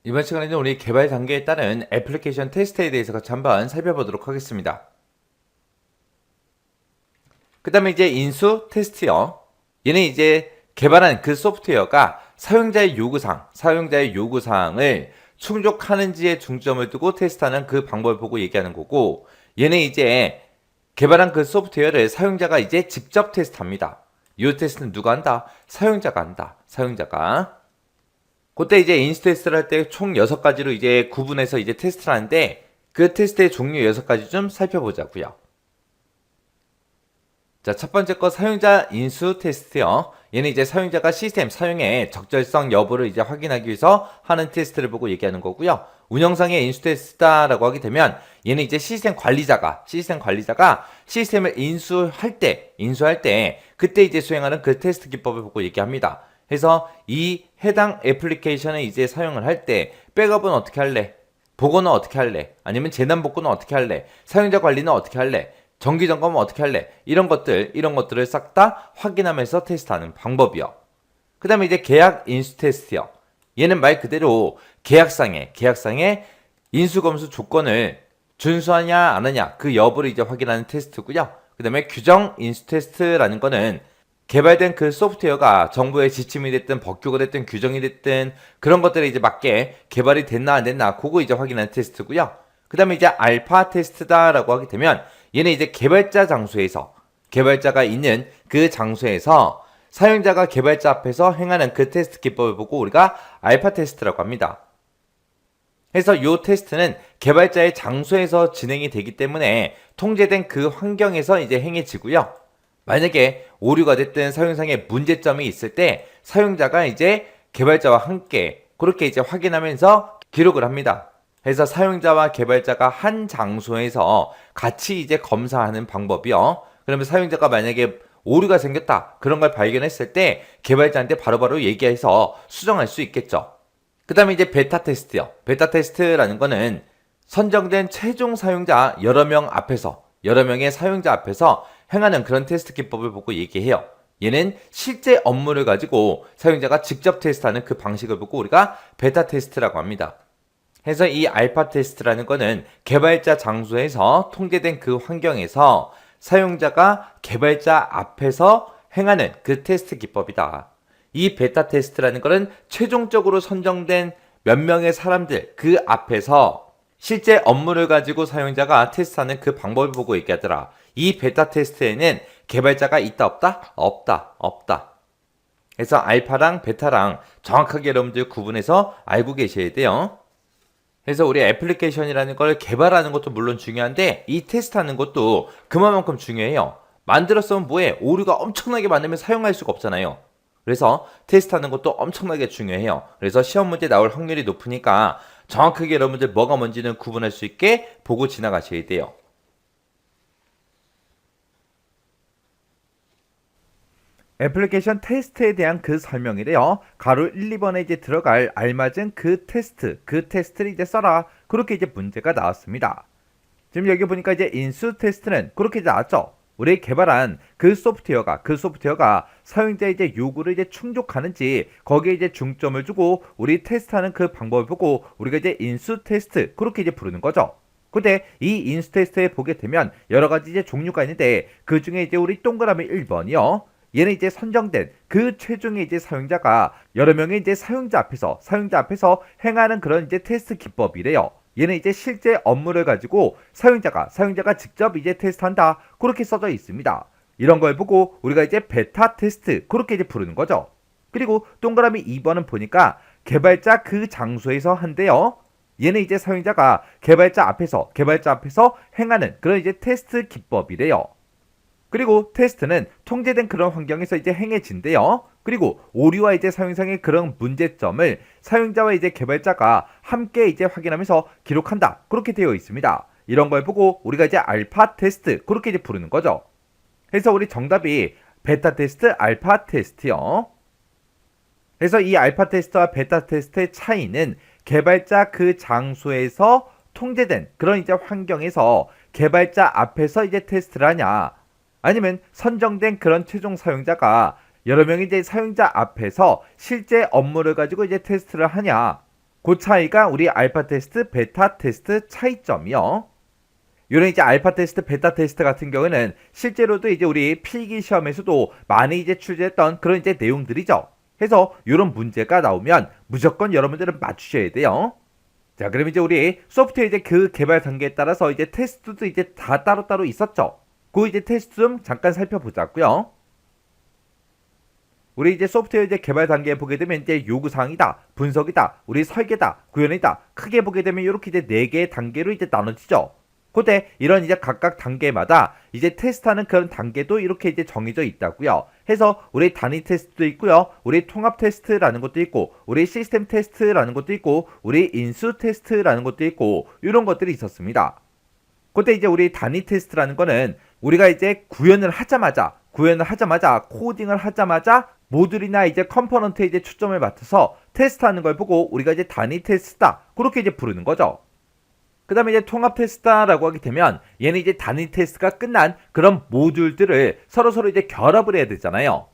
이번 시간에는 우리 개발 단계에 따른 애플리케이션 테스트에 대해서 같이 한번 살펴보도록 하겠습니다. 그 다음에 이제 인수 테스트요. 얘는 이제 개발한 그 소프트웨어가 사용자의 요구사항을 충족하는지에 중점을 두고 테스트하는 그 방법을 보고 얘기하는 거고, 얘는 이제 개발한 그 소프트웨어를 사용자가 이제 직접 테스트합니다. 이 테스트는 누가 한다? 사용자가 한다. 사용자가. 그때 이제 인수 테스트를 할 때 총 6가지로 이제 구분해서 이제 테스트를 하는데, 그 테스트의 종류 6가지 좀 살펴보자고요. 자, 첫 번째 거 사용자 인수 테스트요. 얘는 이제 사용자가 시스템 사용의 적절성 여부를 이제 확인하기 위해서 하는 테스트를 보고 얘기하는 거고요. 운영상의 인수 테스트다라고 하게 되면 얘는 이제 시스템 관리자가 시스템을 인수할 때 그때 이제 수행하는 그 테스트 기법을 보고 얘기합니다. 그래서 이 해당 애플리케이션을 이제 사용을 할 때 백업은 어떻게 할래? 복원은 어떻게 할래? 아니면 재난 복구는 어떻게 할래? 사용자 관리는 어떻게 할래? 정기 점검은 어떻게 할래? 이런 것들을 싹 다 확인하면서 테스트하는 방법이요. 그 다음에 이제 계약 인수 테스트요. 얘는 말 그대로 계약상의 인수검수 조건을 준수하냐 안 하냐 그 여부를 이제 확인하는 테스트고요. 그 다음에 규정 인수 테스트라는 거는 개발된 그 소프트웨어가 정부의 지침이 됐든 법규가 됐든 규정이 됐든 그런 것들에 이제 맞게 개발이 됐나 안 됐나 그거 이제 확인하는 테스트고요. 그 다음에 이제 알파 테스트다라고 하게 되면 얘는 이제 개발자가 있는 그 장소에서 사용자가 개발자 앞에서 행하는 그 테스트 기법을 보고 우리가 알파 테스트라고 합니다. 그래서 이 테스트는 개발자의 장소에서 진행이 되기 때문에 통제된 그 환경에서 이제 행해지고요. 만약에 오류가 됐든 사용상의 문제점이 있을 때 사용자가 이제 개발자와 함께 그렇게 이제 확인하면서 기록을 합니다. 그래서 사용자와 개발자가 한 장소에서 같이 이제 검사하는 방법이요. 그러면 사용자가 만약에 오류가 생겼다 그런 걸 발견했을 때 개발자한테 바로바로 얘기해서 수정할 수 있겠죠. 그 다음에 이제 베타 테스트요. 베타 테스트라는 거는 선정된 최종 사용자 여러 명의 사용자 앞에서 행하는 그런 테스트 기법을 보고 얘기해요. 얘는 실제 업무를 가지고 사용자가 직접 테스트하는 그 방식을 보고 우리가 베타 테스트라고 합니다. 그래서 이 알파 테스트라는 거는 개발자 장소에서 통제된 그 환경에서 사용자가 개발자 앞에서 행하는 그 테스트 기법이다. 이 베타 테스트라는 거는 최종적으로 선정된 몇 명의 사람들 그 앞에서 실제 업무를 가지고 사용자가 테스트하는 그 방법을 보고 얘기하더라. 이 베타 테스트에는 개발자가 있다 없다? 없다. 그래서 알파랑 베타랑 정확하게 여러분들 구분해서 알고 계셔야 돼요. 그래서 우리 애플리케이션이라는 걸 개발하는 것도 물론 중요한데 이 테스트하는 것도 그만큼 중요해요. 만들었으면 뭐해? 오류가 엄청나게 많으면 사용할 수가 없잖아요. 그래서 테스트하는 것도 엄청나게 중요해요. 그래서 시험 문제 나올 확률이 높으니까 정확하게 여러분들 뭐가 뭔지는 구분할 수 있게 보고 지나가셔야 돼요. 애플리케이션 테스트에 대한 그 설명이래요. 가로 1, 2번에 이제 들어갈 알맞은 그 테스트를 이제 써라. 그렇게 이제 문제가 나왔습니다. 지금 여기 보니까 이제 인수 테스트는 그렇게 이제 나왔죠. 우리 개발한 그 소프트웨어가 사용자의 이제 요구를 이제 충족하는지 거기에 이제 중점을 두고 우리 테스트하는 그 방법을 보고 우리가 이제 인수 테스트 그렇게 이제 부르는 거죠. 근데 이 인수 테스트에 보게 되면 여러 가지 이제 종류가 있는데 그 중에 이제 우리 동그라미 1번이요. 얘는 이제 선정된 그 최종의 이제 사용자가 여러 명의 이제 사용자 앞에서 행하는 그런 이제 테스트 기법이래요. 얘는 이제 실제 업무를 가지고 사용자가 직접 이제 테스트한다. 그렇게 써져 있습니다. 이런 걸 보고 우리가 이제 베타 테스트 그렇게 이제 부르는 거죠. 그리고 동그라미 2번은 보니까 개발자 그 장소에서 한대요. 얘는 이제 사용자가 개발자 앞에서 행하는 그런 이제 테스트 기법이래요. 그리고 테스트는 통제된 그런 환경에서 이제 행해진대요. 그리고 오류와 이제 사용상의 그런 문제점을 사용자와 이제 개발자가 함께 이제 확인하면서 기록한다. 그렇게 되어 있습니다. 이런 걸 보고 우리가 이제 알파 테스트 그렇게 이제 부르는 거죠. 그래서 우리 정답이 베타 테스트, 알파 테스트요. 그래서 이 알파 테스트와 베타 테스트의 차이는 개발자 그 장소에서 통제된 그런 이제 환경에서 개발자 앞에서 이제 테스트를 하냐. 아니면 선정된 그런 최종 사용자가 여러 명의 이제 사용자 앞에서 실제 업무를 가지고 이제 테스트를 하냐. 그 차이가 우리 알파 테스트, 베타 테스트 차이점이요. 요런 이제 알파 테스트, 베타 테스트 같은 경우에는 실제로도 이제 우리 필기 시험에서도 많이 이제 출제했던 그런 이제 내용들이죠. 해서 요런 문제가 나오면 무조건 여러분들은 맞추셔야 돼요. 자, 그럼 이제 우리 소프트웨어 이제 그 개발 단계에 따라서 이제 테스트도 이제 다 따로따로 있었죠. 그 이제 테스트 좀 잠깐 살펴보자고요. 우리 이제 소프트웨어 이제 개발 단계에 보게 되면 이제 요구사항이다, 분석이다, 우리 설계다, 구현이다. 크게 보게 되면 이렇게 이제 4개의 단계로 이제 나눠지죠. 그때 이런 이제 각각 단계마다 이제 테스트하는 그런 단계도 이렇게 이제 정해져 있다고요. 해서 우리 단위 테스트도 있고요. 우리 통합 테스트라는 것도 있고, 우리 시스템 테스트라는 것도 있고, 우리 인수 테스트라는 것도 있고, 이런 것들이 있었습니다. 그때 이제 우리 단위 테스트라는 거는 우리가 이제 구현을 하자마자 코딩을 하자마자 모듈이나 이제 컴포넌트에 이제 초점을 맞춰서 테스트하는 걸 보고 우리가 이제 단위 테스트다 그렇게 이제 부르는 거죠. 그 다음에 이제 통합 테스트라고 하게 되면 얘는 이제 단위 테스트가 끝난 그런 모듈들을 서로 이제 결합을 해야 되잖아요.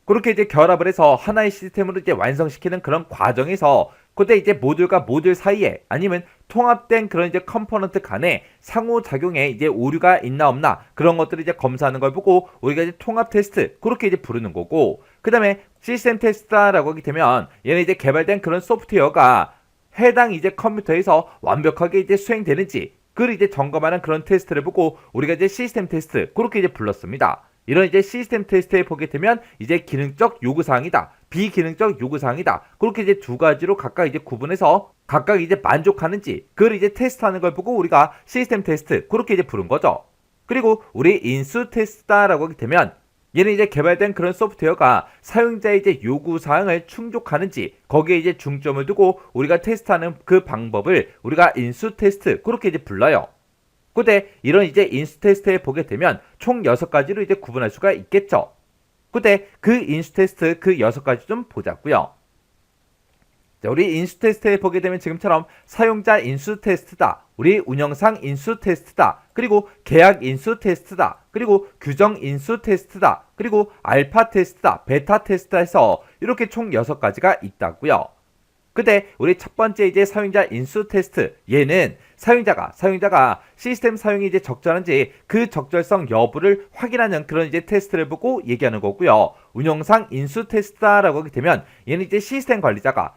그렇게 이제 결합을 해서 하나의 시스템으로 이제 완성시키는 그런 과정에서 그때 이제 모듈과 모듈 사이에 아니면 통합된 그런 이제 컴포넌트 간에 상호작용에 이제 오류가 있나 없나 그런 것들을 이제 검사하는 걸 보고 우리가 이제 통합 테스트 그렇게 이제 부르는 거고, 그 다음에 시스템 테스트라고 하게 되면 얘는 이제 개발된 그런 소프트웨어가 해당 이제 컴퓨터에서 완벽하게 이제 수행되는지 그걸 이제 점검하는 그런 테스트를 보고 우리가 이제 시스템 테스트 그렇게 이제 불렀습니다. 이런 이제 시스템 테스트에 보게 되면 이제 기능적 요구사항이다, 비기능적 요구사항이다. 그렇게 이제 두 가지로 각각 이제 구분해서 각각 이제 만족하는지 그걸 이제 테스트하는 걸 보고 우리가 시스템 테스트 그렇게 이제 부른 거죠. 그리고 우리 인수 테스트다라고 하게 되면 얘는 이제 개발된 그런 소프트웨어가 사용자의 이제 요구사항을 충족하는지 거기에 이제 중점을 두고 우리가 테스트하는 그 방법을 우리가 인수 테스트 그렇게 이제 불러요. 그때 이런 이제 인수 테스트에 보게 되면 총 6가지로 이제 구분할 수가 있겠죠. 그때 그 인수 테스트 그 6가지 좀 보자고요. 자, 우리 인수 테스트에 보게 되면 지금처럼 사용자 인수 테스트다, 우리 운영상 인수 테스트다, 그리고 계약 인수 테스트다, 그리고 규정 인수 테스트다, 그리고 알파 테스트다, 베타 테스트다 해서 이렇게 총 6가지가 있다고요. 근데 우리 첫 번째 이제 사용자 인수 테스트, 얘는 사용자가 시스템 사용이 이제 적절한지 그 적절성 여부를 확인하는 그런 이제 테스트를 보고 얘기하는 거고요. 운영상 인수 테스트라고 하게 되면 얘는 이제 시스템 관리자가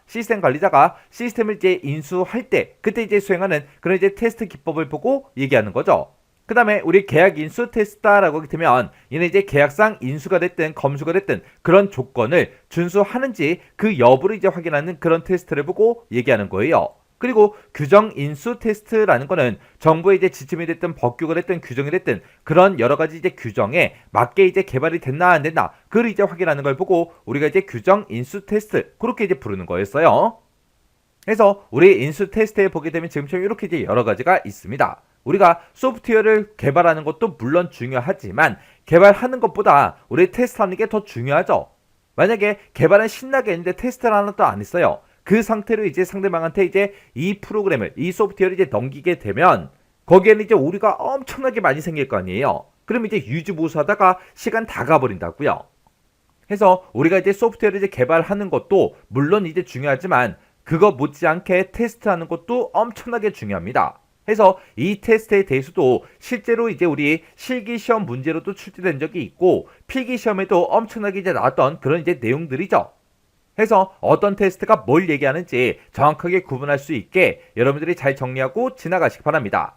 시스템을 이제 인수할 때 그때 이제 수행하는 그런 이제 테스트 기법을 보고 얘기하는 거죠. 그 다음에 우리 계약 인수 테스트라고 하게 되면 얘는 이제 계약상 인수가 됐든 검수가 됐든 그런 조건을 준수하는지 그 여부를 이제 확인하는 그런 테스트를 보고 얘기하는 거예요. 그리고 규정 인수 테스트라는 거는 정부의 이제 지침이 됐든 법규가 됐든 규정이 됐든 그런 여러 가지 이제 규정에 맞게 이제 개발이 됐나 안 됐나 그걸 이제 확인하는 걸 보고 우리가 이제 규정 인수 테스트 그렇게 이제 부르는 거였어요. 그래서 우리 인수 테스트에 보게 되면 지금처럼 이렇게 이제 여러 가지가 있습니다. 우리가 소프트웨어를 개발하는 것도 물론 중요하지만 개발하는 것보다 우리 테스트하는 게 더 중요하죠. 만약에 개발은 신나게 했는데 테스트를 하나도 안 했어요. 그 상태로 이제 상대방한테 이제 이 프로그램을, 이 소프트웨어를 이제 넘기게 되면 거기에는 이제 오류가 엄청나게 많이 생길 거 아니에요. 그럼 이제 유지보수하다가 시간 다 가버린다고요. 그래서 우리가 이제 소프트웨어를 이제 개발하는 것도 물론 이제 중요하지만 그거 못지않게 테스트하는 것도 엄청나게 중요합니다. 해서 이 테스트에 대해서도 실제로 이제 우리 실기시험 문제로도 출제된 적이 있고 필기시험에도 엄청나게 이제 나왔던 그런 이제 내용들이죠. 해서 어떤 테스트가 뭘 얘기하는지 정확하게 구분할 수 있게 여러분들이 잘 정리하고 지나가시기 바랍니다.